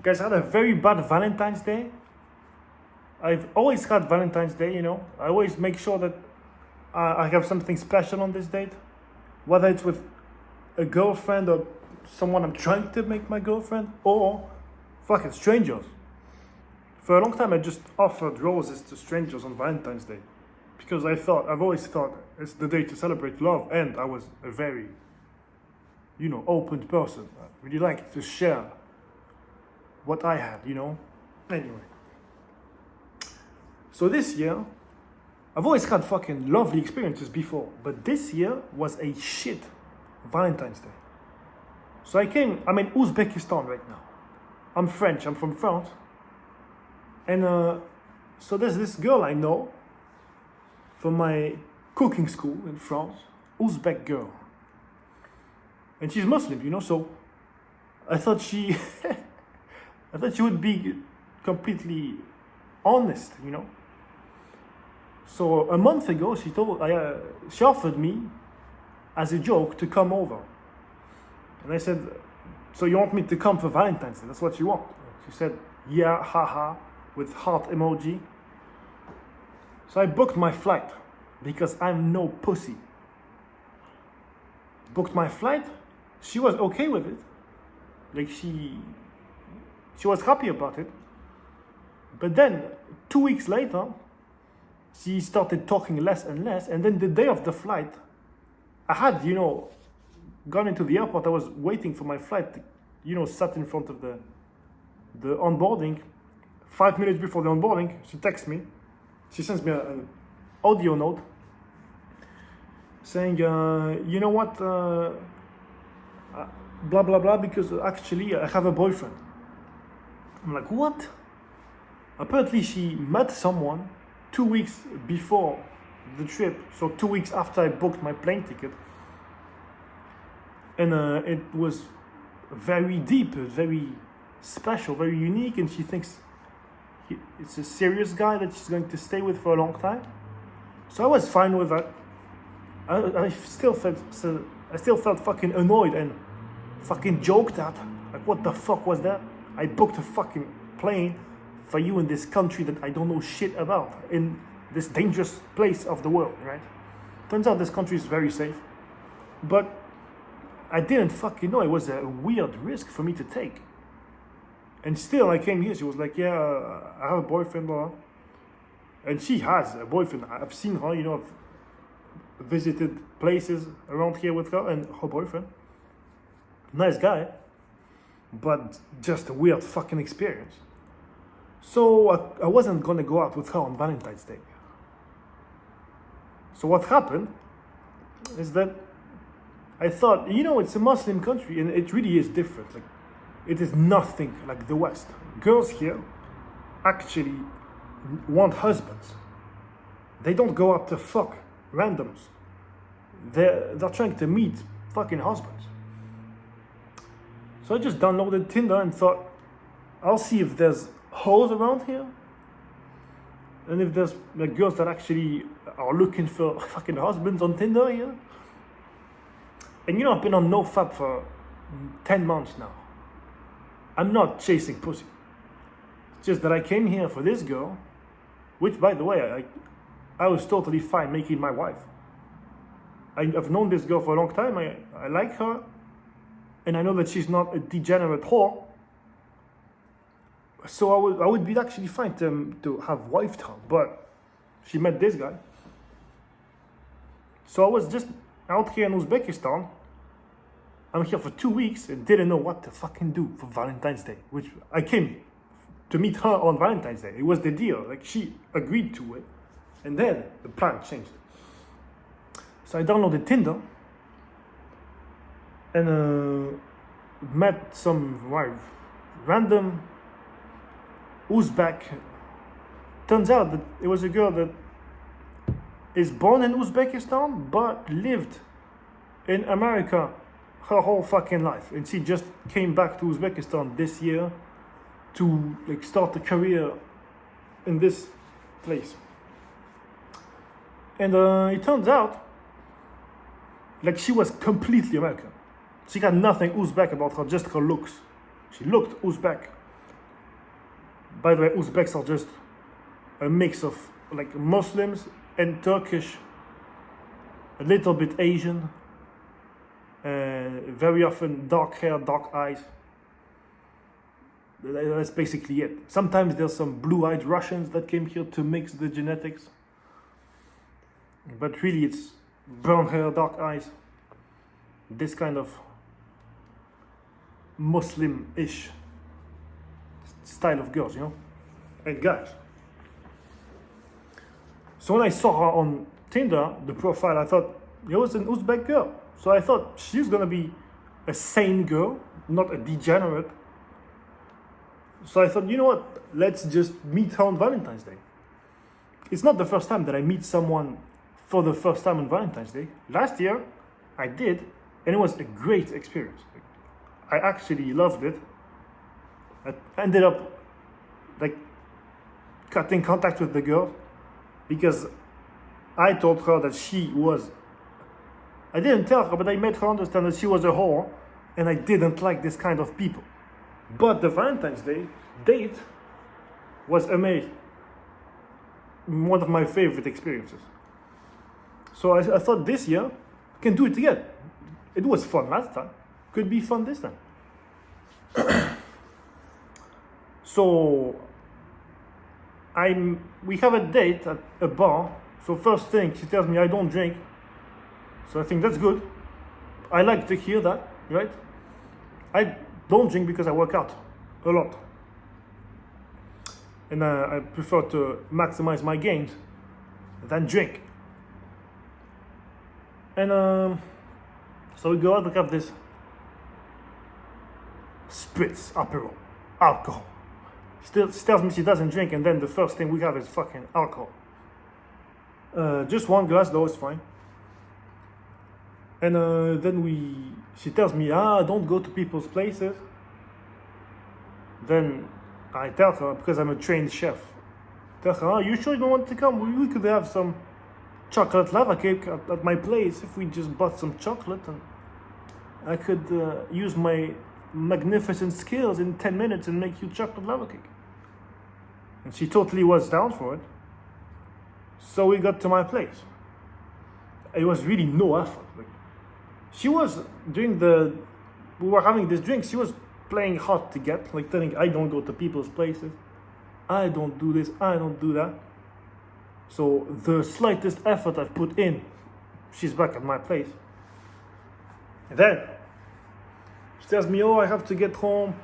Guys, I had a very bad Valentine's Day. I've always had Valentine's Day, you know. I always make sure that I have something special on this date. Whether it's with a girlfriend or someone I'm trying to make my girlfriend, or fucking strangers. For a long time, I just offered roses to strangers on Valentine's Day. Because I've always thought it's the day to celebrate love, and I was a very, open person. I really like to share what I had, Anyway. So this year, I've always had fucking lovely experiences before, but this year was a shit Valentine's Day. So I'm in Uzbekistan right now. I'm French, I'm from France. And so there's this girl I know from my cooking school in France, Uzbek girl. And she's Muslim, so I thought she would be completely honest, So a month ago, she offered me, as a joke, to come over. And I said, so you want me to come for Valentine's Day? That's what you want? She said, yeah, haha, with heart emoji. So I booked my flight, because I'm no pussy. Booked my flight. She was okay with it. Like she was happy about it. But then, 2 weeks later, she started talking less and less. And then the day of the flight, I had, gone into the airport. I was waiting for my flight, sat in front of the onboarding. 5 minutes before the onboarding, she texts me. She sends me an audio note saying, you know what, blah, blah, blah, because actually I have a boyfriend. I'm like, what? Apparently she met someone 2 weeks before the trip, so 2 weeks after I booked my plane ticket. And it was very deep, very special, very unique, and she thinks it's a serious guy that she's going to stay with for a long time. So I was fine with that. I still felt fucking annoyed and fucking joked at. Like, what the fuck was that? I booked a fucking plane for you in this country that I don't know shit about, in this dangerous place of the world, right? Turns out this country is very safe. But I didn't fucking know it was a weird risk for me to take. And still, I came here, she was like, yeah, I have a boyfriend, blah. And she has a boyfriend. I've seen her, I've visited places around here with her and her boyfriend. Nice guy, but just a weird fucking experience. So I wasn't gonna go out with her on Valentine's Day. So what happened is that I thought, it's a Muslim country and it really is different. Like, it is nothing like the West. Girls here actually want husbands. They don't go out to fuck randoms. They're trying to meet fucking husbands. So I just downloaded Tinder and thought, I'll see if there's hoes around here, and if there's like girls that actually are looking for fucking husbands on Tinder here. And I've been on NoFap for 10 months now. I'm not chasing pussy. It's just that I came here for this girl, which, by the way, I was totally fine making my wife. I've known this girl for a long time. I like her, and I know that she's not a degenerate whore. So I would be actually fine to have wifed her, but she met this guy. So I was just out here in Uzbekistan. I'm here for 2 weeks and didn't know what to fucking do for Valentine's Day, which I came to meet her on Valentine's Day. It was the deal. Like, she agreed to it, and then the plan changed. So I downloaded Tinder and met some random Uzbek. Turns out that it was a girl that is born in Uzbekistan but lived in America her whole fucking life, and she just came back to Uzbekistan this year to start a career in this place. And it turns out she was completely American. She had nothing Uzbek about her, just her looks. She looked Uzbek. By the way, Uzbeks are just a mix of like Muslims and Turkish, a little bit Asian, very often dark hair, dark eyes. That's basically it. Sometimes there's some blue-eyed Russians that came here to mix the genetics. But really it's brown hair, dark eyes. This kind of Muslim-ish style of girls, and guys. So when I saw her on Tinder, the profile, I thought it was an Uzbek girl. So I thought she's gonna be a sane girl, not a degenerate. So I thought, you know what, let's just meet her on Valentine's Day. It's not the first time that I meet someone for the first time on Valentine's Day. Last year, I did, and it was a great experience. I actually loved it. I ended up like cutting contact with the girl because I told her that I didn't tell her, but I made her understand that she was a whore and I didn't like this kind of people. But the Valentine's Day date was amazing. One of my favorite experiences. So I thought this year I can do it again. It was fun last time. Could be fun this time. So we have a date at a bar. So first thing, she tells me I don't drink. So I think that's good. I like to hear that, right? I don't drink because I work out a lot. And I prefer to maximize my gains than drink. And so we go out to have this spritz, Aperol, alcohol. She tells me she doesn't drink, and then the first thing we have is fucking alcohol. Just one glass though, it's fine. And then she tells me, don't go to people's places. Then I tell her, because I'm a trained chef, tell her, you sure you don't want to come? We could have some chocolate lava cake at my place if we just bought some chocolate, and I could use my magnificent skills in 10 minutes and make you chocolate lava cake. And she totally was down for it. So we got to my place. It was really no effort. She was we were having this drink, she was playing hard to get, like telling, I don't go to people's places, I don't do this, I don't do that. So the slightest effort I've put in, she's back at my place. And then she tells me, I have to get home.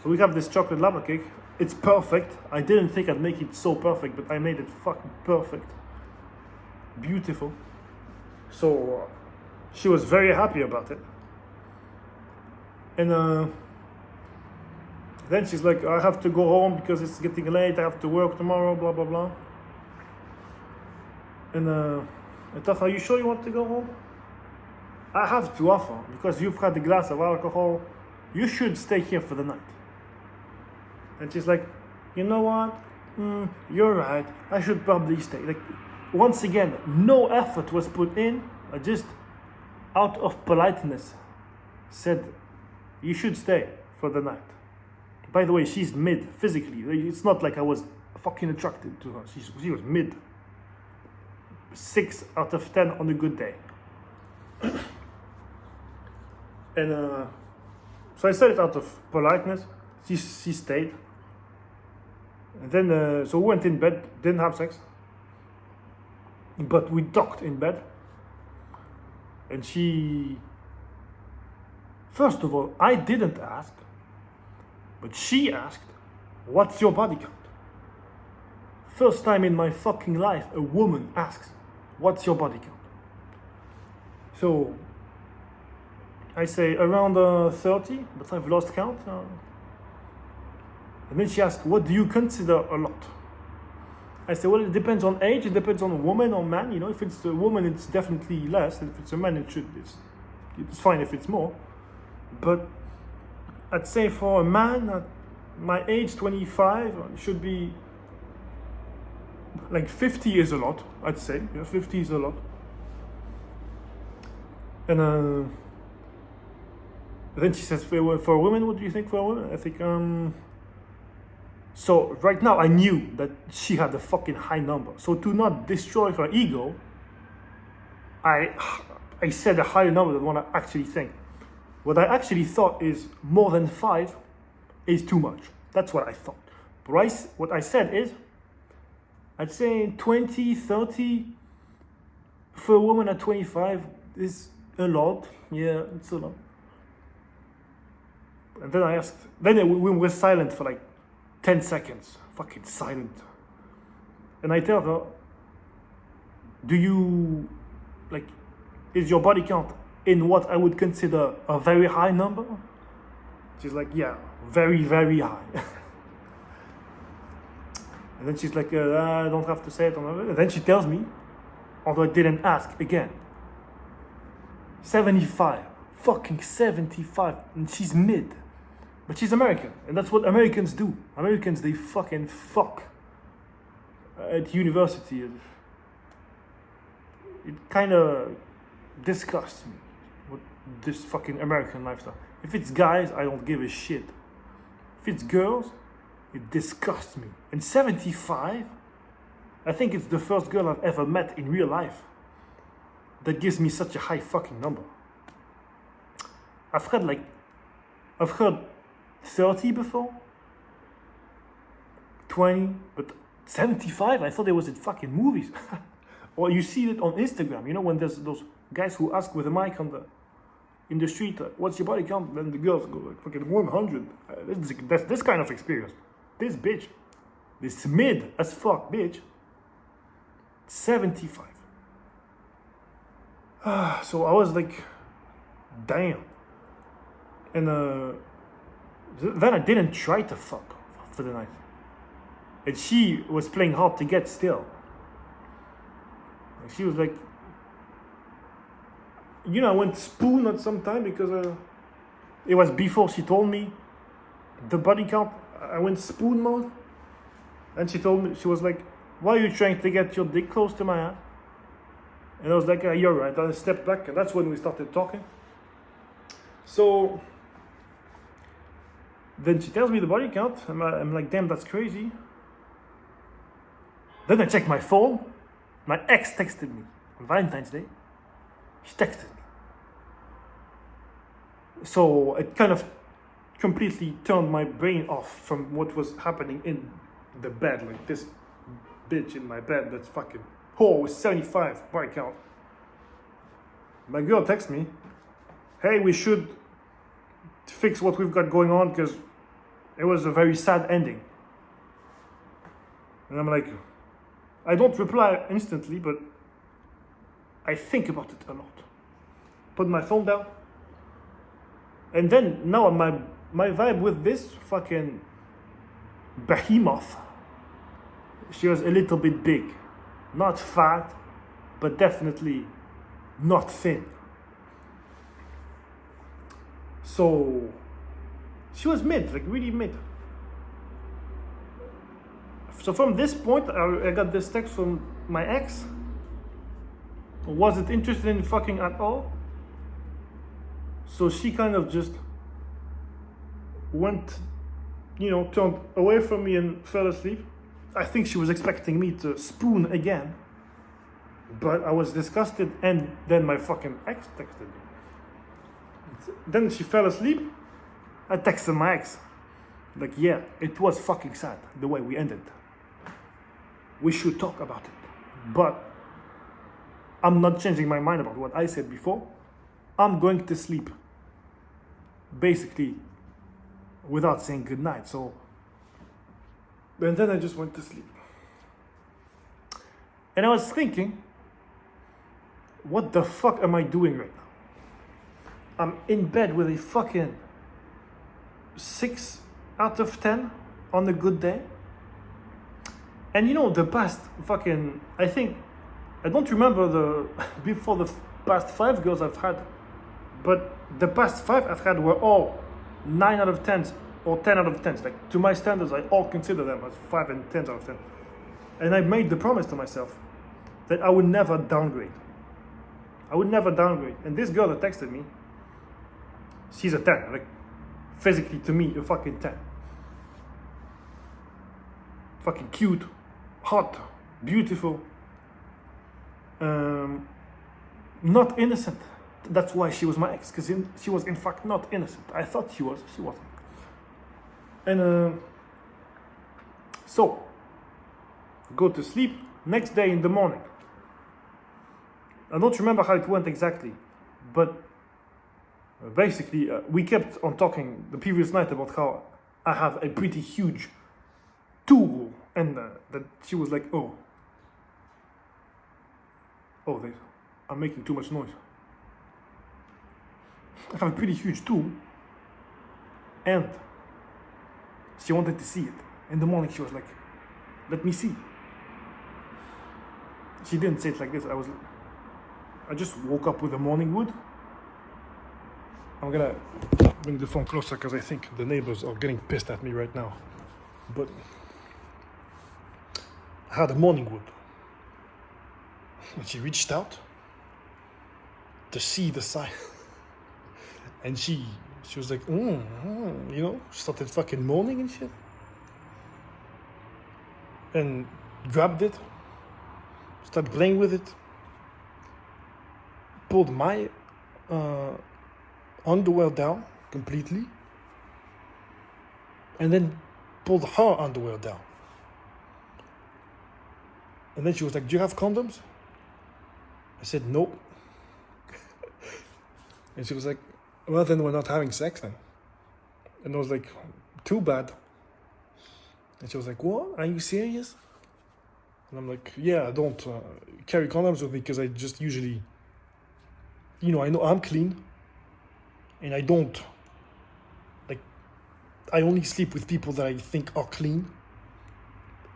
So we have this chocolate lava cake. It's perfect. I didn't think I'd make it so perfect, but I made it fucking perfect. Beautiful. So she was very happy about it. And then she's like, I have to go home because it's getting late. I have to work tomorrow, blah, blah, blah. And I thought, are you sure you want to go home? I have to offer, because you've had a glass of alcohol, you should stay here for the night. And she's like, you know what? You're right. I should probably stay. Like, once again, no effort was put in. I just, out of politeness, said, you should stay for the night. By the way, she's mid physically. It's not like I was fucking attracted to her. She was mid. 6 out of 10 on a good day. And so I said it out of politeness. She stayed. And then, so we went in bed, didn't have sex. But we talked in bed. And first of all, I didn't ask. But she asked, what's your body count? First time in my fucking life, a woman asks, what's your body count? So I say around 30, but I've lost count. And then she asked, what do you consider a lot? I say, well, it depends on age, it depends on a woman or man. If it's a woman, it's definitely less. If it's a man, it's fine if it's more. But I'd say for a man at my age, 25, it should be like 50 is a lot, I'd say. 50 is a lot. And then she says, for a woman, what do you think for a woman? I think So right now I knew that she had a fucking high number. So to not destroy her ego, I said a higher number than what I actually think. What I actually thought is more than 5 is too much. That's what I thought. But what I said is, I'd say 20, 30 for a woman at 25 is a lot. Yeah, it's a lot. And then I asked, then we were silent for like 10 seconds. Fucking silent. And I tell her, do you, like, is your body count in what I would consider a very high number? She's like, yeah, very, very high. And then she's like, I don't have to say it. And then she tells me, although I didn't ask again, 75, fucking 75, and she's mid. But she's American, and that's what Americans do. Americans, they fucking fuck at university. It kind of disgusts me, with this fucking American lifestyle. If it's guys, I don't give a shit. If it's girls, it disgusts me. And 75, I think it's the first girl I've ever met in real life that gives me such a high fucking number. I've heard 30 before, 20, but 75, I thought it was in fucking movies. Or you see it on Instagram, you know, when there's those guys who ask with a mic in the street, what's your body count? Then the girls go like fucking 100. That's this kind of experience. This bitch, this mid as fuck bitch, 75. So I was like, damn. And then I didn't try to fuck for the night. And she was playing hard to get still. And she was like, you know, I went spoon at some time because it was before she told me the body count. I went spoon mode. And she told me, she was like, why are you trying to get your dick close to my ass? And I was like, you're right. I stepped back, and that's when we started talking. So then she tells me the body count. I'm like, damn, that's crazy. Then I check my phone. My ex texted me on Valentine's Day. She texted me. So it kind of completely turned my brain off from what was happening in the bed. Like this bitch in my bed that's fucking whore with 75 body count. My girl texts me, hey, we should fix what we've got going on because it was a very sad ending. And I'm like, I don't reply instantly, but I think about it a lot. Put my phone down. And then now my vibe with this fucking behemoth, she was a little bit big. Not fat, but definitely not thin. So she was mid, like really mid. So from this point, I got this text from my ex. Wasn't interested in fucking at all. So she kind of just went, you know, turned away from me and fell asleep. I think she was expecting me to spoon again. But I was disgusted, and then my fucking ex texted me. Then she fell asleep. I texted my ex. Like, yeah, it was fucking sad the way we ended. We should talk about it. But I'm not changing my mind about what I said before. I'm going to sleep. Basically, without saying goodnight. So, and then I just went to sleep. And I was thinking, what the fuck am I doing right now? I'm in bed with a fucking 6 out of 10 on a good day. And you know, the past fucking, I don't remember before the past 5 girls I've had, but the past 5 I've had were all 9 out of 10s or 10 out of 10s. Like, to my standards, I all consider them as 5 and 10s out of 10. And I made the promise to myself that I would never downgrade. I would never downgrade. And this girl that texted me, she's a 10. Like, physically to me, a fucking 10. fucking cute, hot, beautiful, not innocent. That's why she was my ex, because she was in fact not innocent. I thought she was, she wasn't. And so, go to sleep. Next day in the morning, I don't remember how it went exactly, but basically we kept on talking the previous night about how I have a pretty huge tool, and that she was like, oh, I'm making too much noise. I have a pretty huge tool, and she wanted to see it. In the morning she was like, let me see. She didn't say it like this. I just woke up with a morning wood. I'm gonna bring the phone closer because I think the neighbors are getting pissed at me right now. But I had a morning wood. And she reached out to see the sign. And she was like, you know, started fucking moaning and shit. And grabbed it, started playing with it, pulled my underwear down completely, and then pulled her underwear down. And then she was like, do you have condoms? I said, nope. And she was like, well, then we're not having sex then. And I was like, too bad. And she was like, what? Are you serious? And I'm like, yeah, I don't carry condoms with me because I just usually, you know, I know I'm clean. And I don't, like, I only sleep with people that I think are clean.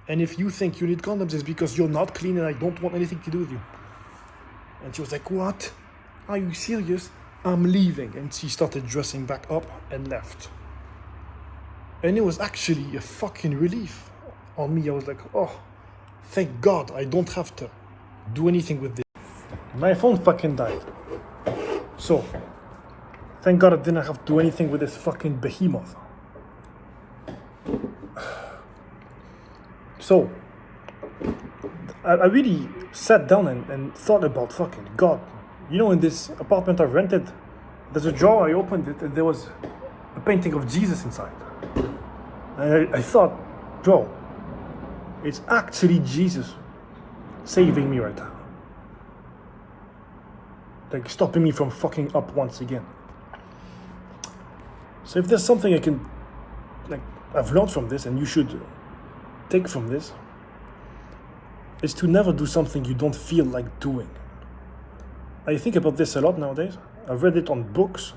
And if you think you need condoms, it's because you're not clean and I don't want anything to do with you. And she was like, what? Are you serious? I'm leaving. And she started dressing back up and left. And it was actually a fucking relief on me. I was like, oh, thank God I don't have to do anything with this. My phone fucking died. So, thank God I didn't have to do anything with this fucking behemoth. So, I really sat down and thought about fucking God. You know, in this apartment I've rented, there's a drawer, I opened it, and there was a painting of Jesus inside. And I thought, bro, it's actually Jesus saving me right now. Like, stopping me from fucking up once again. So if there's something I've learned from this, and you should take from this, is to never do something you don't feel like doing. I think about this a lot nowadays. I've read it on books.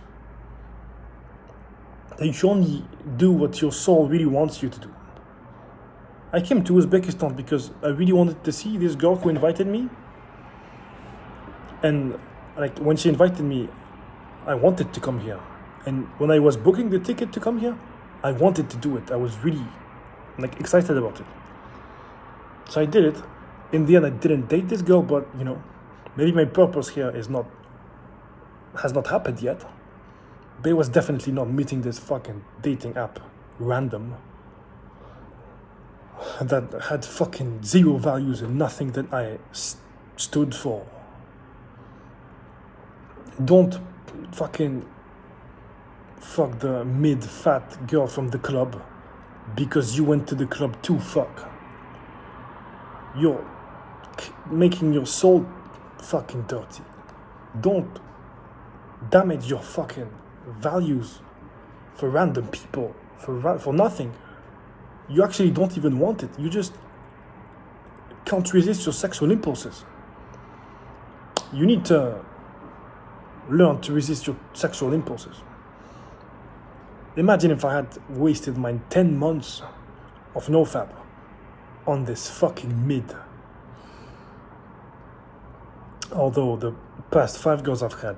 That you should only do what your soul really wants you to do. I came to Uzbekistan because I really wanted to see this girl who invited me. And like when she invited me, I wanted to come here. And when I was booking the ticket to come here, I wanted to do it. I was really excited about it. So I did it. In the end, I didn't date this girl, but you know, maybe my purpose here has not happened yet. But it was definitely not meeting this fucking dating app random that had fucking zero values and nothing that I stood for. Don't fucking fuck the mid-fat girl from the club because you went to the club to fuck. You're making your soul fucking dirty. Don't damage your fucking values for random people, for nothing. You actually don't even want it. You just can't resist your sexual impulses. You need to learn to resist your sexual impulses. Imagine if I had wasted my 10 months of nofab on this fucking mid. Although the past 5 girls I've had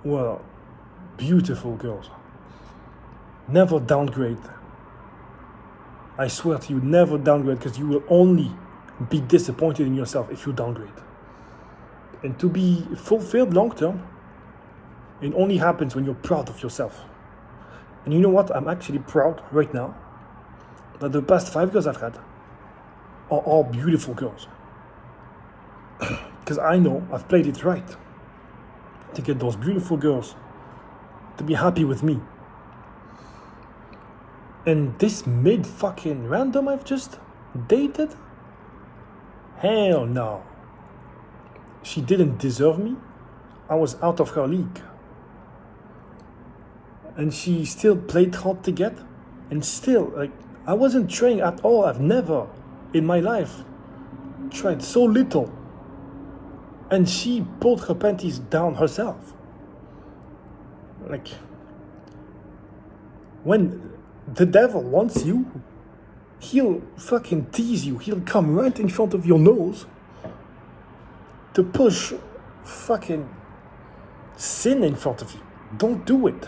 were beautiful girls. Never downgrade. I swear to you, never downgrade, because you will only be disappointed in yourself if you downgrade. And to be fulfilled long term, it only happens when you're proud of yourself. And you know what? I'm actually proud right now that the past 5 girls I've had, are all beautiful girls. Because I know I've played it right to get those beautiful girls to be happy with me. And this mid-fucking random I've just dated? Hell no. She didn't deserve me. I was out of her league. And she still played hard to get. And still, like, I wasn't trying at all. I've never in my life tried so little. And she pulled her panties down herself. Like, when the devil wants you, he'll fucking tease you. He'll come right in front of your nose to push fucking sin in front of you. Don't do it.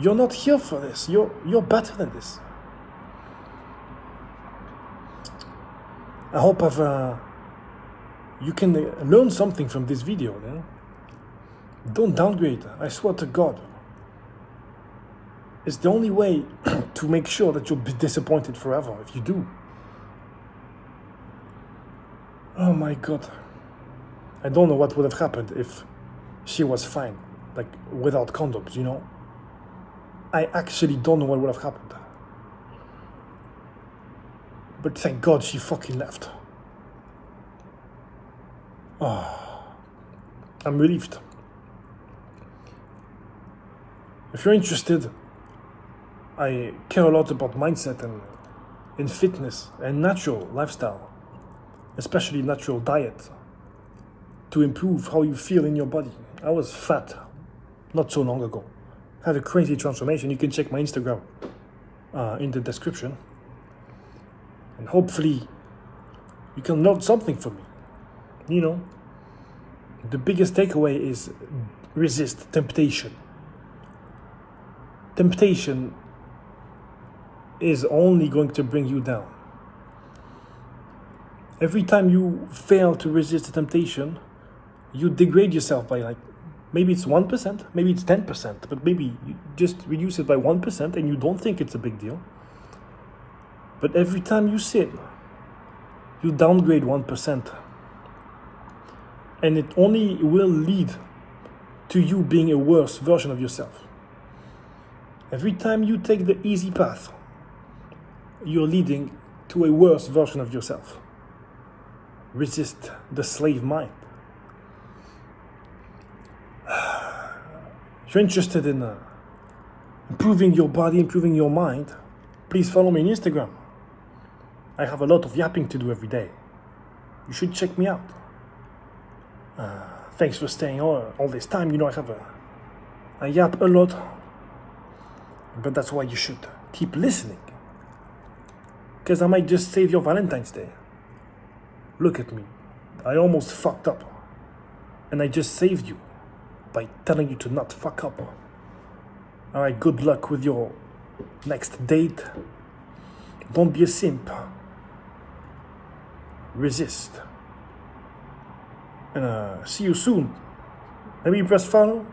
You're not here for this. You're better than this. I hope you can learn something from this video. Yeah? Don't downgrade. I swear to God. It's the only way to make sure that you'll be disappointed forever if you do. Oh my God. I don't know what would have happened if she was fine, like without condoms, you know? I actually don't know what would have happened. But thank God she fucking left. Oh, I'm relieved. If you're interested, I care a lot about mindset and in fitness and natural lifestyle, especially natural diet, to improve how you feel in your body. I was fat not so long ago. Had a crazy transformation. You can check my Instagram in the description. And hopefully you can learn something from me. You know, the biggest takeaway is resist temptation. Temptation is only going to bring you down. Every time you fail to resist the temptation, you degrade yourself by, like, maybe it's 1%, maybe it's 10%, but maybe you just reduce it by 1% and you don't think it's a big deal. But every time you sin, you downgrade 1%. And it only will lead to you being a worse version of yourself. Every time you take the easy path, you're leading to a worse version of yourself. Resist the slave mind. If you're interested in improving your body, improving your mind, please follow me on Instagram. I have a lot of yapping to do every day. You should check me out. Thanks for staying all this time. You know, I yap a lot. But that's why you should keep listening. Because I might just save your Valentine's Day. Look at me. I almost fucked up. And I just saved you by telling you to not fuck up. Alright, good luck with your next date. Don't be a simp. Resist. And see you soon. Maybe press follow.